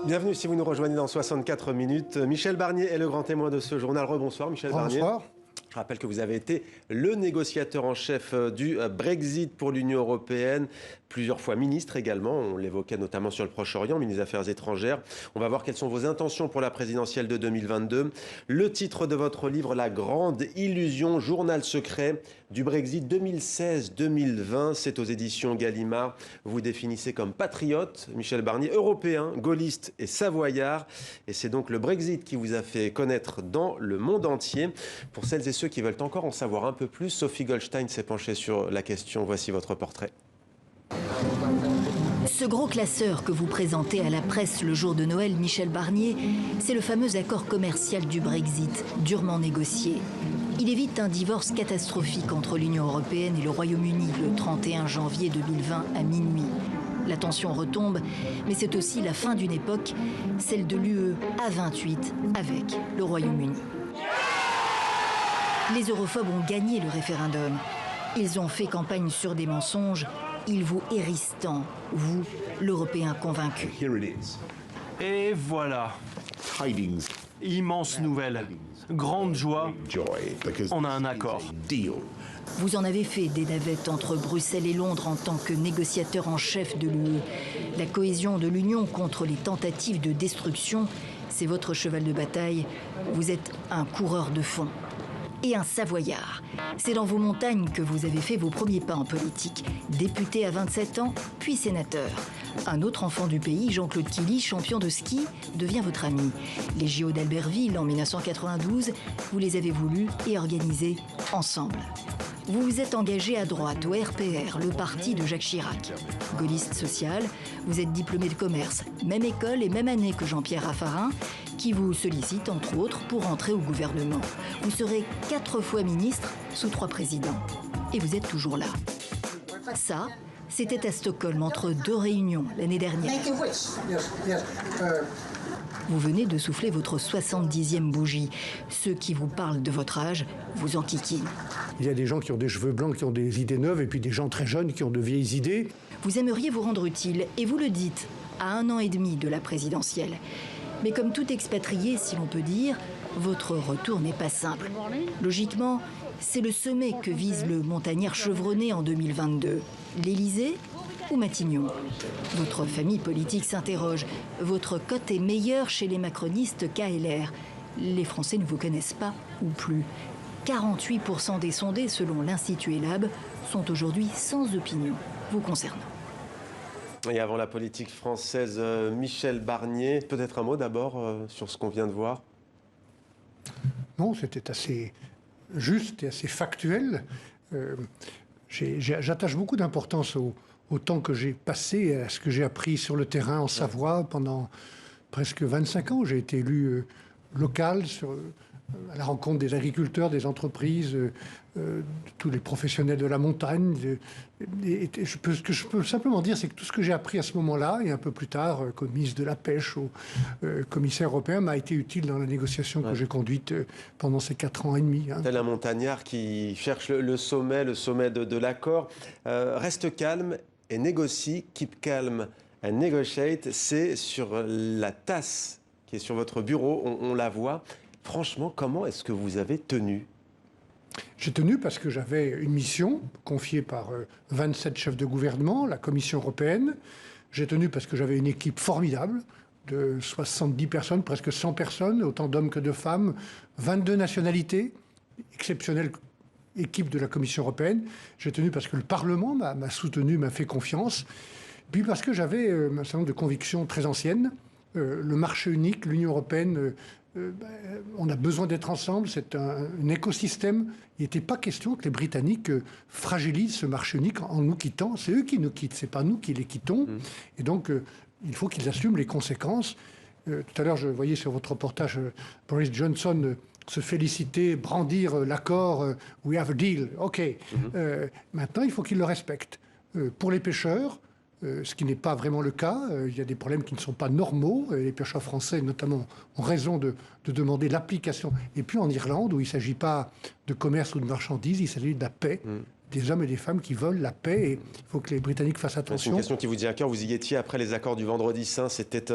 Bienvenue si vous nous rejoignez dans 64 minutes. Michel Barnier est le grand témoin de ce journal. Rebonsoir Michel Barnier. Bonsoir. Je rappelle que vous avez été le négociateur en chef du Brexit pour l'Union européenne, plusieurs fois ministre également, on l'évoquait notamment sur le Proche-Orient, ministre des Affaires étrangères. On va voir quelles sont vos intentions pour la présidentielle de 2022. Le titre de votre livre, La Grande Illusion, journal secret du Brexit 2016-2020, c'est aux éditions Gallimard. Vous vous définissez comme patriote, Michel Barnier, européen, gaulliste et savoyard. Et c'est donc le Brexit qui vous a fait connaître dans le monde entier. Pour celles et ceux qui veulent encore en savoir un peu plus, Sophie Goldstein s'est penchée sur la question. Voici votre portrait. Ce gros classeur que vous présentez à la presse le jour de Noël, Michel Barnier, c'est le fameux accord commercial du Brexit, durement négocié. Il évite un divorce catastrophique entre l'Union européenne et le Royaume-Uni le 31 janvier 2020 à minuit. La tension retombe, mais c'est aussi la fin d'une époque, celle de l'UE à 28 avec le Royaume-Uni. Les europhobes ont gagné le référendum. Ils ont fait campagne sur des mensonges. Ils vous hérissent tant, vous, l'Européen convaincu. Et voilà. Immense nouvelle. Grande joie. On a un accord. Vous en avez fait des navettes entre Bruxelles et Londres en tant que négociateur en chef de l'UE. La cohésion de l'Union contre les tentatives de destruction, c'est votre cheval de bataille. Vous êtes un coureur de fond. Et un savoyard. C'est dans vos montagnes que vous avez fait vos premiers pas en politique. Député à 27 ans, puis sénateur. Un autre enfant du pays, Jean-Claude Killy, champion de ski, devient votre ami. Les JO d'Albertville en 1992, vous les avez voulus et organisés ensemble. Vous vous êtes engagé à droite, au RPR, le parti de Jacques Chirac. Gaulliste social, vous êtes diplômé de commerce, même école et même année que Jean-Pierre Raffarin, qui vous sollicite, entre autres, pour entrer au gouvernement. Vous serez 4 fois ministre sous 3 présidents. Et vous êtes toujours là. Ça, c'était à Stockholm, entre 2 réunions, l'année dernière. Vous venez de souffler votre 70e bougie. Ceux qui vous parlent de votre âge vous enquiquinent. Il y a des gens qui ont des cheveux blancs, qui ont des idées neuves, et puis des gens très jeunes qui ont de vieilles idées. Vous aimeriez vous rendre utile, et vous le dites, à 1 an et demi de la présidentielle. Mais comme tout expatrié, si l'on peut dire, votre retour n'est pas simple. Logiquement, c'est le sommet que vise le montagnard chevronné en 2022. L'Élysée ou Matignon? Votre famille politique s'interroge. Votre cote est meilleure chez les macronistes qu'à LR. Les Français ne vous connaissent pas ou plus. 48% des sondés, selon l'Institut Elab, sont aujourd'hui sans opinion vous concernant. Et avant la politique française, Michel Barnier, peut-être un mot d'abord sur ce qu'on vient de voir? Non, c'était assez juste et assez factuel. J'attache beaucoup d'importance au temps que j'ai passé, à ce que j'ai appris sur le terrain en Savoie pendant presque 25 ans. J'ai été élu local à la rencontre des agriculteurs, des entreprises, de tous les professionnels de la montagne. Ce que je peux simplement dire, c'est que tout ce que j'ai appris à ce moment-là, et un peu plus tard, comme ministre de la Pêche ou commissaire européen, m'a été utile dans la négociation que j'ai conduite pendant ces 4 ans et demi. Tel un montagnard qui cherche le sommet de l'accord. Reste calme et négocie. Keep calm and negotiate. C'est sur la tasse qui est sur votre bureau, on la voit. Franchement, comment est-ce que vous avez tenu? J'ai tenu parce que j'avais une mission confiée par 27 chefs de gouvernement, la Commission européenne. J'ai tenu parce que j'avais une équipe formidable de 70 personnes, presque 100 personnes, autant d'hommes que de femmes, 22 nationalités, exceptionnelle équipe de la Commission européenne. J'ai tenu parce que le Parlement m'a soutenu, m'a fait confiance. Puis parce que j'avais un certain nombre de convictions très anciennes. Le marché unique, l'Union européenne, on a besoin d'être ensemble, c'est un écosystème. Il n'était pas question que les Britanniques fragilisent ce marché unique en nous quittant. C'est eux qui nous quittent, c'est pas nous qui les quittons. Et donc, il faut qu'ils assument les conséquences. Tout à l'heure, je voyais sur votre reportage Boris Johnson se féliciter, brandir l'accord « We have a deal ». OK. Maintenant, il faut qu'ils le respectent. Pour les pêcheurs, ce qui n'est pas vraiment le cas. Il y a des problèmes qui ne sont pas normaux. Les pêcheurs français, notamment, ont raison de demander l'application. Et puis en Irlande, où il ne s'agit pas de commerce ou de marchandises, il s'agit de la paix. des hommes et des femmes qui veulent la paix et il faut que les Britanniques fassent attention. C'est une question qui vous dit à cœur. Vous y étiez après les accords du Vendredi Saint. C'était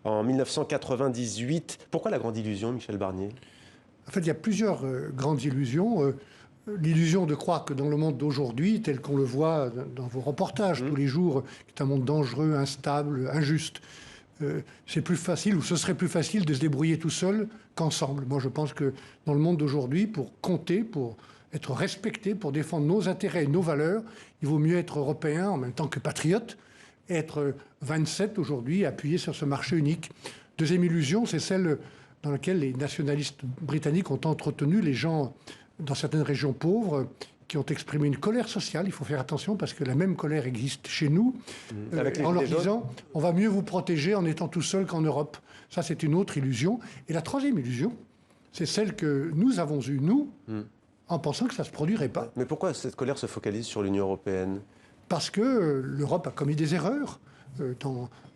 en 1998. Pourquoi la grande illusion, Michel Barnier? En fait, il y a plusieurs grandes illusions. L'illusion de croire que dans le monde d'aujourd'hui, tel qu'on le voit dans vos reportages tous les jours, qui est un monde dangereux, instable, injuste, c'est plus facile, ou ce serait plus facile de se débrouiller tout seul qu'ensemble. Moi, je pense que dans le monde d'aujourd'hui, pour compter, pour être respecté, pour défendre nos intérêts et nos valeurs, il vaut mieux être européen en même temps que patriote, et être 27 aujourd'hui, appuyé sur ce marché unique. Deuxième illusion, c'est celle dans laquelle les nationalistes britanniques ont entretenu les gens dans certaines régions pauvres qui ont exprimé une colère sociale. Il faut faire attention parce que la même colère existe chez nous, en leur disant « on va mieux vous protéger en étant tout seul qu'en Europe ». Ça, c'est une autre illusion. Et la troisième illusion, c'est celle que nous avons eue, nous, en pensant que ça ne se produirait pas. Mais pourquoi cette colère se focalise sur l'Union européenne? Parce que l'Europe a commis des erreurs.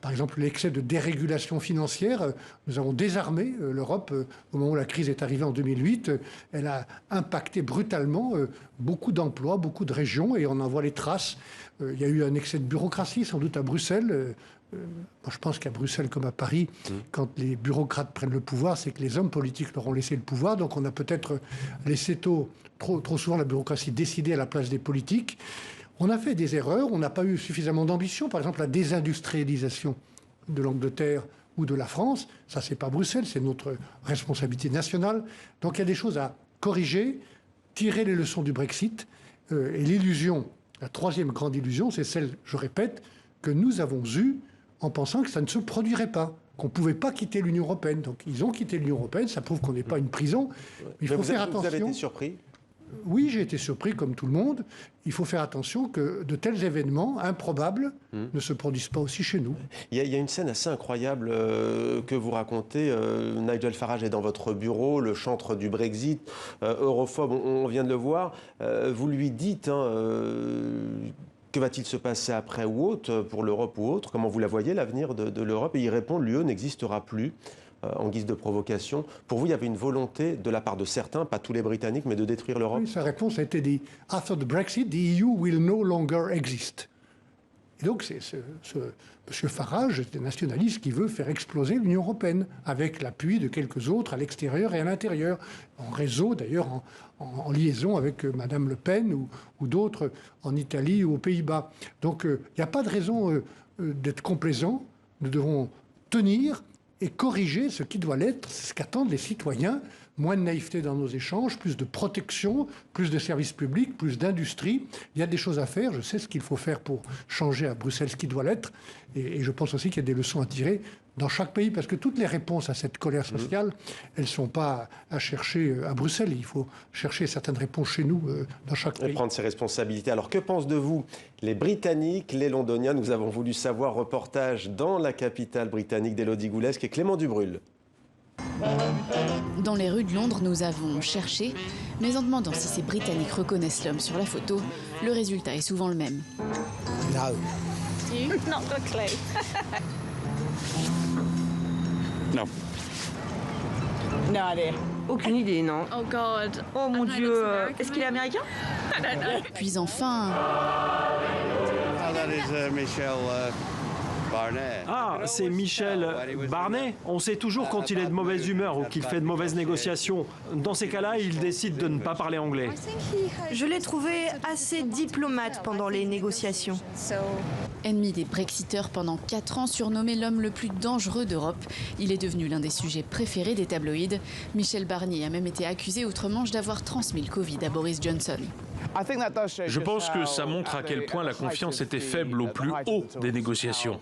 Par exemple, l'excès de dérégulation financière. Nous avons désarmé l'Europe au moment où la crise est arrivée en 2008. Elle a impacté brutalement beaucoup d'emplois, beaucoup de régions, et on en voit les traces. Il y a eu un excès de bureaucratie, sans doute à Bruxelles. Moi, je pense qu'à Bruxelles comme à Paris, quand les bureaucrates prennent le pouvoir, c'est que les hommes politiques leur ont laissé le pouvoir. Donc on a peut-être laissé trop souvent la bureaucratie décider à la place des politiques. On a fait des erreurs, on n'a pas eu suffisamment d'ambition. Par exemple, la désindustrialisation de l'Angleterre ou de la France, ça, c'est pas Bruxelles, c'est notre responsabilité nationale. Donc il y a des choses à corriger, tirer les leçons du Brexit. Et l'illusion, la troisième grande illusion, c'est celle, je répète, que nous avons eue en pensant que ça ne se produirait pas, qu'on ne pouvait pas quitter l'Union européenne. Donc ils ont quitté l'Union européenne, ça prouve qu'on n'est pas une prison. Il faut faire attention. Vous avez été surpris? Oui, j'ai été surpris comme tout le monde. Il faut faire attention que de tels événements improbables ne se produisent pas aussi chez nous. Il y a une scène assez incroyable que vous racontez. Nigel Farage est dans votre bureau, le chantre du Brexit, europhobe, on vient de le voir. Vous lui dites, que va-t-il se passer après ou autre, pour l'Europe ou autre? Comment vous la voyez, l'avenir de l'Europe? Et il répond, l'UE n'existera plus. En guise de provocation. Pour vous, il y avait une volonté de la part de certains, pas tous les Britanniques, mais de détruire l'Europe? Oui, sa réponse a été dit « After the Brexit, the EU will no longer exist ». Et donc, c'est M. Farage, c'est un nationaliste qui veut faire exploser l'Union européenne, avec l'appui de quelques autres à l'extérieur et à l'intérieur, en réseau d'ailleurs, en liaison avec Mme Le Pen ou d'autres en Italie ou aux Pays-Bas. Donc, il n'y a pas de raison d'être complaisant. Nous devons tenir et corriger ce qui doit l'être, c'est ce qu'attendent les citoyens. Moins de naïveté dans nos échanges, plus de protection, plus de services publics, plus d'industrie. Il y a des choses à faire. Je sais ce qu'il faut faire pour changer à Bruxelles ce qui doit l'être. Et je pense aussi qu'il y a des leçons à tirer dans chaque pays, parce que toutes les réponses à cette colère sociale, elles ne sont pas à chercher à Bruxelles. Il faut chercher certaines réponses chez nous, dans chaque pays. Et prendre ses responsabilités. Alors, que pensent de vous les Britanniques, les Londoniens? Nous avons voulu savoir. Reportage dans la capitale britannique d'Élodie Goulesque et Clément Dubrul. Dans les rues de Londres, nous avons cherché, mais en demandant si ces Britanniques reconnaissent l'homme sur la photo, le résultat est souvent le même. No. Not got a clue. No. No idea. Aucune idée, non. Oh God. Oh mon Dieu, est-ce qu'il est américain? I don't know. Puis enfin... That is Michel Barnier. Ah, c'est Michel Barnier. On sait toujours quand il est de mauvaise humeur ou qu'il fait de mauvaises négociations. Dans ces cas-là, il décide de ne pas parler anglais. Je l'ai trouvé assez diplomate pendant les négociations. Ennemi des Brexiteurs pendant 4 ans, surnommé l'homme le plus dangereux d'Europe, il est devenu l'un des sujets préférés des tabloïds. Michel Barnier a même été accusé outre-Manche d'avoir transmis le Covid à Boris Johnson. Je pense que ça montre à quel point la confiance était faible au plus haut des négociations.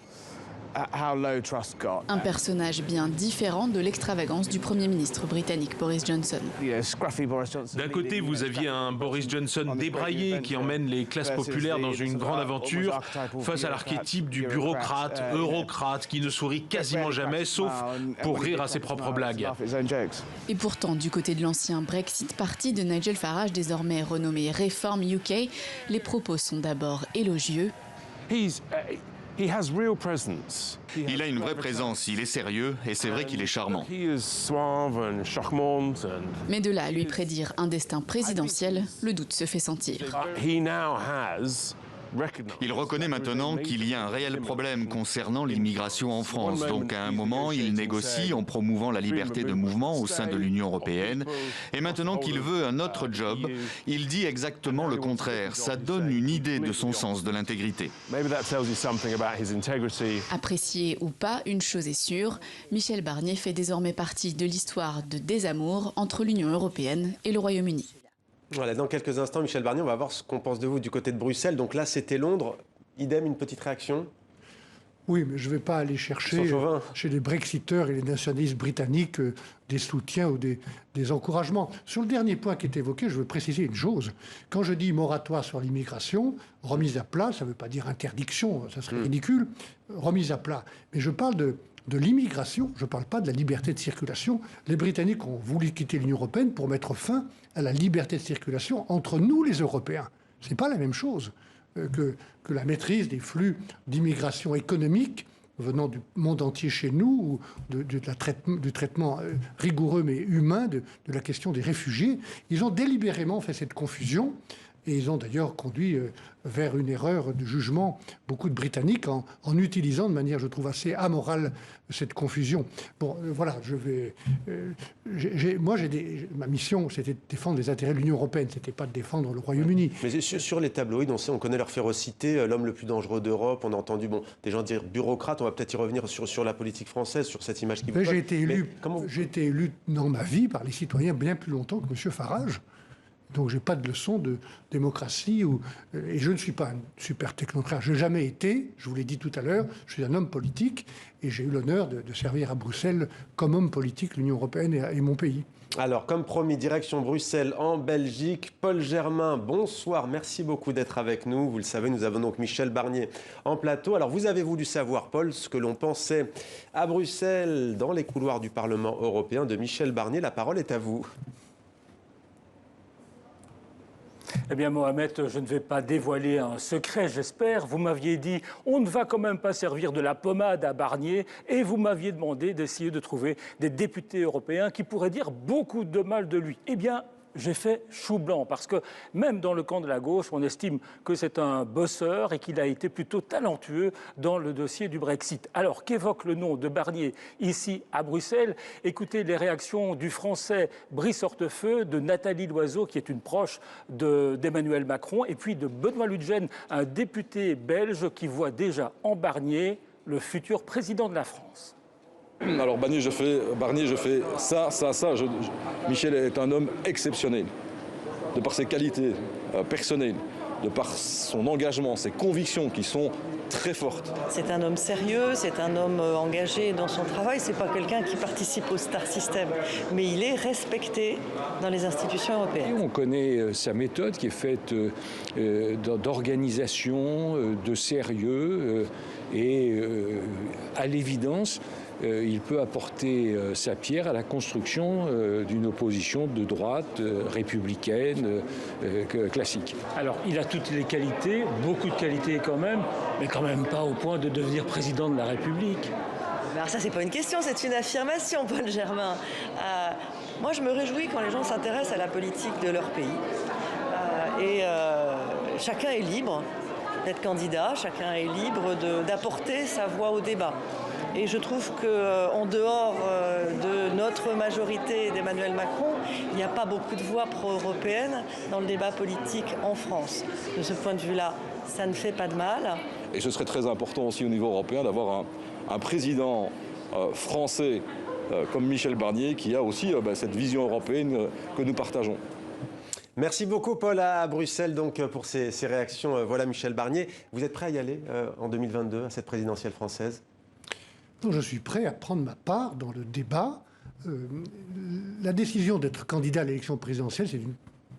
Un personnage bien différent de l'extravagance du Premier ministre britannique Boris Johnson. D'un côté, vous aviez un Boris Johnson débraillé qui emmène les classes populaires dans une grande aventure face à l'archétype du bureaucrate, eurocrate qui ne sourit quasiment jamais sauf pour rire à ses propres blagues. Et pourtant, du côté de l'ancien Brexit Party de Nigel Farage, désormais renommé Reform UK, les propos sont d'abord élogieux. He has real presence. Il a une vraie présence, il est sérieux et c'est vrai qu'il est charmant. He is suave and charmant Mais de là à lui prédire un destin présidentiel, le doute se fait sentir. he now has Il reconnaît maintenant qu'il y a un réel problème concernant l'immigration en France. Donc à un moment, il négocie en promouvant la liberté de mouvement au sein de l'Union européenne. Et maintenant qu'il veut un autre job, il dit exactement le contraire. Ça donne une idée de son sens de l'intégrité. Apprécié ou pas, une chose est sûre, Michel Barnier fait désormais partie de l'histoire de désamour entre l'Union européenne et le Royaume-Uni. Voilà, dans quelques instants, Michel Barnier, on va voir ce qu'on pense de vous du côté de Bruxelles. Donc là, c'était Londres. Idem, une petite réaction? Oui, mais je ne vais pas aller chercher chez les Brexiteurs et les nationalistes britanniques des soutiens ou des encouragements. Sur le dernier point qui est évoqué, je veux préciser une chose. Quand je dis moratoire sur l'immigration, remise à plat, ça ne veut pas dire interdiction, ça serait ridicule, remise à plat. Mais je parle de l'immigration, je ne parle pas de la liberté de circulation. Les Britanniques ont voulu quitter l'Union européenne pour mettre fin à la liberté de circulation entre nous, les Européens. Ce n'est pas la même chose que la maîtrise des flux d'immigration économique venant du monde entier chez nous, ou du traitement rigoureux mais humain de la question des réfugiés. Ils ont délibérément fait cette confusion. Et ils ont d'ailleurs conduit vers une erreur de jugement beaucoup de Britanniques en utilisant de manière, je trouve, assez amorale cette confusion. Bon, voilà, ma mission, c'était de défendre les intérêts de l'Union européenne, c'était pas de défendre le Royaume-Uni. Mais sur les tabloïds, on connaît leur férocité, l'homme le plus dangereux d'Europe. On a entendu des gens dire bureaucrate. On va peut-être y revenir sur la politique française, sur cette image qui vous J'ai été élu dans ma vie par les citoyens bien plus longtemps que M. Farage. Donc je n'ai pas de leçon de démocratie. Et je ne suis pas un super technocrate. Je n'ai jamais été, je vous l'ai dit tout à l'heure, je suis un homme politique et j'ai eu l'honneur de servir à Bruxelles comme homme politique l'Union européenne et mon pays. Alors, comme promis, direction Bruxelles en Belgique. Paul Germain, bonsoir, merci beaucoup d'être avec nous. Vous le savez, nous avons donc Michel Barnier en plateau. Alors, vous avez voulu savoir, Paul, ce que l'on pensait à Bruxelles, dans les couloirs du Parlement européen, de Michel Barnier. La parole est à vous. Eh bien, Mohamed, je ne vais pas dévoiler un secret, j'espère. Vous m'aviez dit, on ne va quand même pas servir de la pommade à Barnier, et vous m'aviez demandé d'essayer de trouver des députés européens qui pourraient dire beaucoup de mal de lui. Eh bien, j'ai fait chou blanc, parce que même dans le camp de la gauche, on estime que c'est un bosseur et qu'il a été plutôt talentueux dans le dossier du Brexit. Alors, qu'évoque le nom de Barnier ici à Bruxelles? Écoutez les réactions du Français Brice Hortefeux, de Nathalie Loiseau, qui est une proche d'Emmanuel Macron, et puis de Benoît Ludgen, un député belge qui voit déjà en Barnier le futur président de la France. Alors Barnier, je fais ça. Michel est un homme exceptionnel, de par ses qualités personnelles, de par son engagement, ses convictions qui sont très fortes. C'est un homme sérieux, c'est un homme engagé dans son travail, c'est pas quelqu'un qui participe au star system, mais il est respecté dans les institutions européennes. On connaît sa méthode qui est faite d'organisation, de sérieux, et à l'évidence, il peut apporter sa pierre à la construction d'une opposition de droite, républicaine, classique. Alors, il a toutes les qualités, beaucoup de qualités quand même, mais quand même pas au point de devenir président de la République. Alors ça, c'est pas une question, c'est une affirmation, Paul Germain. Moi, je me réjouis quand les gens s'intéressent à la politique de leur pays. Chacun est libre d'être candidat, chacun est libre d'apporter sa voix au débat. Et je trouve qu'en dehors de notre majorité d'Emmanuel Macron, il n'y a pas beaucoup de voix pro-européennes dans le débat politique en France. De ce point de vue-là, ça ne fait pas de mal. Et ce serait très important aussi au niveau européen d'avoir un président français comme Michel Barnier qui a aussi cette vision européenne que nous partageons. Merci beaucoup, Paul, à Bruxelles, donc, pour ces réactions. Voilà, Michel Barnier. Vous êtes prêt à y aller en 2022, à cette présidentielle française ? Non, je suis prêt à prendre ma part dans le débat. La décision d'être candidat à l'élection présidentielle, c'est une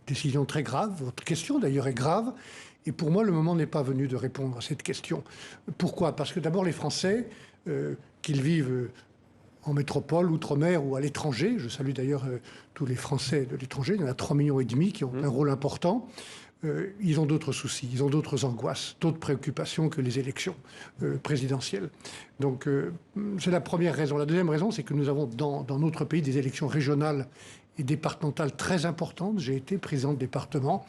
décision très grave. Votre question, d'ailleurs, est grave. Et pour moi, le moment n'est pas venu de répondre à cette question. Pourquoi ? Parce que d'abord, les Français, qu'ils vivent en métropole, outre-mer ou à l'étranger, je salue d'ailleurs tous les Français de l'étranger, il y en a 3,5 millions qui ont un rôle important, ils ont d'autres soucis, ils ont d'autres angoisses, d'autres préoccupations que les élections présidentielles. Donc c'est la première raison. La deuxième raison, c'est que nous avons dans notre pays des élections régionales et départementales très importantes. J'ai été président de département.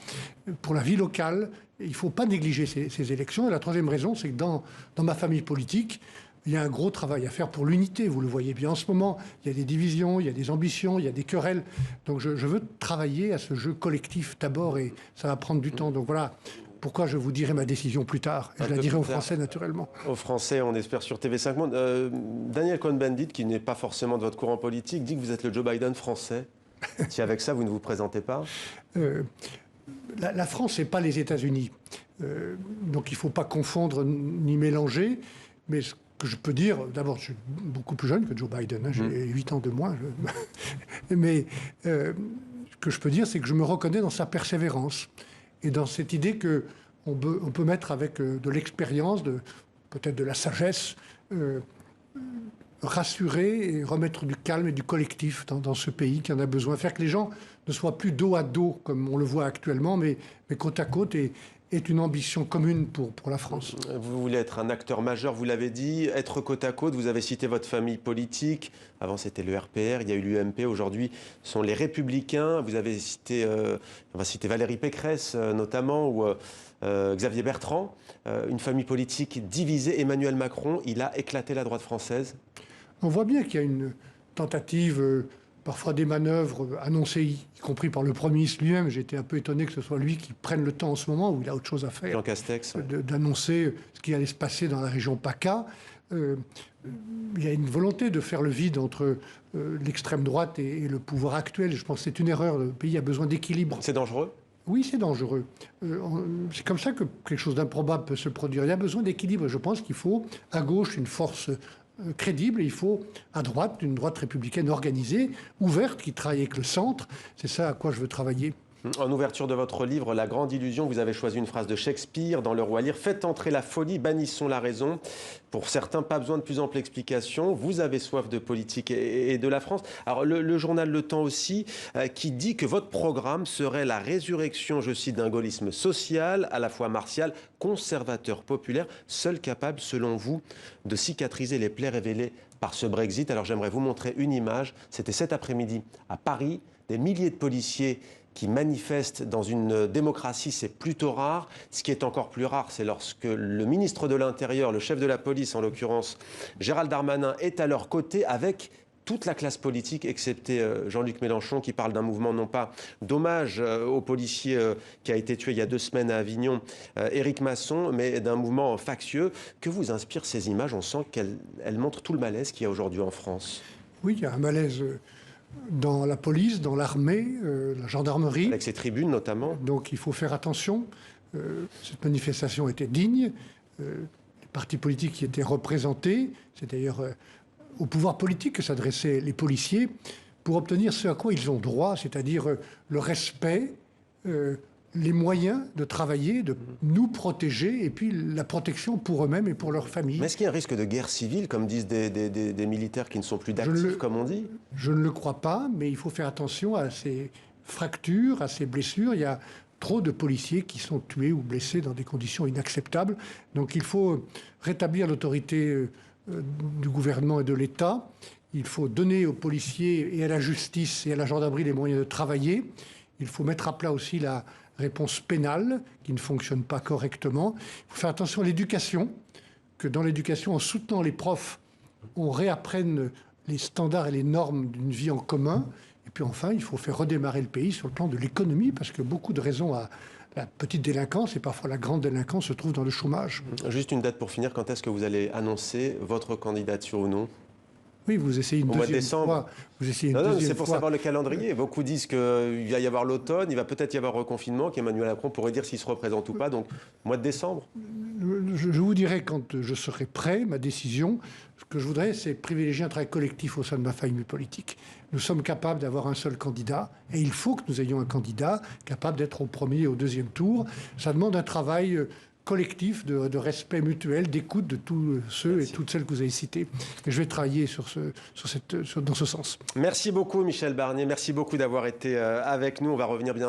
Pour la vie locale, il ne faut pas négliger ces élections. Et la troisième raison, c'est que dans ma famille politique, il y a un gros travail à faire pour l'unité. Vous le voyez bien en ce moment. Il y a des divisions, il y a des ambitions, il y a des querelles. Donc je veux travailler à ce jeu collectif d'abord et ça va prendre du temps. Donc voilà pourquoi je vous dirai ma décision plus tard. Et je la dirai aux Français naturellement. Aux Français, on espère sur TV5 Monde. Daniel Cohn-Bendit, qui n'est pas forcément de votre courant politique, dit que vous êtes le Joe Biden français. Si avec ça, vous ne vous présentez pas la France, ce n'est pas les États-Unis. Donc il ne faut pas confondre ni mélanger. Mais ce que je peux dire, d'abord, je suis beaucoup plus jeune que Joe Biden. Hein, j'ai 8 ans de moins. Mais ce que je peux dire, c'est que je me reconnais dans sa persévérance et dans cette idée qu'on peut mettre avec de l'expérience, peut-être de la sagesse, rassurer et remettre du calme et du collectif dans ce pays qui en a besoin. Faire que les gens ne soient plus dos à dos, comme on le voit actuellement, mais côte à côte est une ambition commune pour la France. Vous voulez être un acteur majeur, vous l'avez dit, être côte à côte. Vous avez cité votre famille politique. Avant, c'était le RPR, il y a eu l'UMP. Aujourd'hui, ce sont les Républicains. Vous avez cité, on va citer Valérie Pécresse notamment, ou Xavier Bertrand. Une famille politique divisée. Emmanuel Macron, il a éclaté la droite française. On voit bien qu'il y a une tentative... parfois des manœuvres annoncées, y compris par le Premier ministre lui-même. J'ai été un peu étonné que ce soit lui qui prenne le temps en ce moment, où il a autre chose à faire. Jean Castex. D'annoncer ce qui allait se passer dans la région PACA. Il y a une volonté de faire le vide entre l'extrême droite et le pouvoir actuel. Je pense que c'est une erreur. Le pays a besoin d'équilibre. C'est dangereux ? Oui, c'est dangereux. C'est comme ça que quelque chose d'improbable peut se produire. Il y a besoin d'équilibre. Je pense qu'il faut, à gauche, une force crédible, et il faut à droite une droite républicaine organisée, ouverte, qui travaille avec le centre. C'est ça à quoi je veux travailler. En ouverture de votre livre, La Grande Illusion, vous avez choisi une phrase de Shakespeare dans Le Roi Lear. Faites entrer la folie, bannissons la raison. Pour certains, pas besoin de plus ample explication. Vous avez soif de politique et de la France. Alors le journal Le Temps aussi, qui dit que votre programme serait la résurrection, je cite, d'un gaullisme social, à la fois martial, conservateur, populaire, seul capable, selon vous, de cicatriser les plaies révélées par ce Brexit. Alors j'aimerais vous montrer une image. C'était cet après-midi à Paris, des milliers de policiers qui manifestent dans une démocratie, c'est plutôt rare. Ce qui est encore plus rare, c'est lorsque le ministre de l'Intérieur, le chef de la police en l'occurrence, Gérald Darmanin, est à leur côté avec toute la classe politique, excepté Jean-Luc Mélenchon, qui parle d'un mouvement non pas d'hommage aux policiers qui a été tué il y a 2 semaines à Avignon, Éric Masson, mais d'un mouvement factieux. Que vous inspirent ces images? On sent qu'elles montrent tout le malaise qu'il y a aujourd'hui en France. Oui, il y a un malaise dans la police, dans l'armée, la gendarmerie. Avec ces tribunes notamment. Donc il faut faire attention. Cette manifestation était digne. Les partis politiques qui étaient représentés, c'est d'ailleurs au pouvoir politique que s'adressaient les policiers, pour obtenir ce à quoi ils ont droit, c'est-à-dire le respect, les moyens de travailler, de nous protéger, et puis la protection pour eux-mêmes et pour leurs familles. Mais est-ce qu'il y a un risque de guerre civile, comme disent des militaires qui ne sont plus d'actifs, comme on dit? Je ne le crois pas, mais il faut faire attention à ces fractures, à ces blessures. Il y a trop de policiers qui sont tués ou blessés dans des conditions inacceptables. Donc il faut rétablir l'autorité du gouvernement et de l'État. Il faut donner aux policiers et à la justice et à la gendarmerie les moyens de travailler. Il faut mettre à plat aussi la réponse pénale qui ne fonctionne pas correctement. Il faut faire attention à l'éducation, que dans l'éducation, en soutenant les profs, on réapprenne les standards et les normes d'une vie en commun. Et puis enfin, il faut faire redémarrer le pays sur le plan de l'économie, parce que beaucoup de raisons à la petite délinquance et parfois la grande délinquance se trouvent dans le chômage. Juste une date pour finir, quand est-ce que vous allez annoncer votre candidature ou non? Oui, vous essayez une deuxième fois. Vous essayez une deuxième fois. C'est pour savoir le calendrier. Beaucoup disent qu'il va y avoir l'automne, il va peut-être y avoir reconfinement, qu'Emmanuel Macron pourrait dire s'il se représente ou pas. Donc, mois de décembre. Je vous dirai quand je serai prêt, ma décision. Ce que je voudrais, c'est privilégier un travail collectif au sein de ma famille politique. Nous sommes capables d'avoir un seul candidat, et il faut que nous ayons un candidat capable d'être au premier et au deuxième tour. Ça demande un travail collectif, de respect mutuel, d'écoute de tous ceux et toutes celles que vous avez cités. Et je vais travailler dans ce sens. Merci beaucoup, Michel Barnier. Merci beaucoup d'avoir été avec nous. On va revenir bien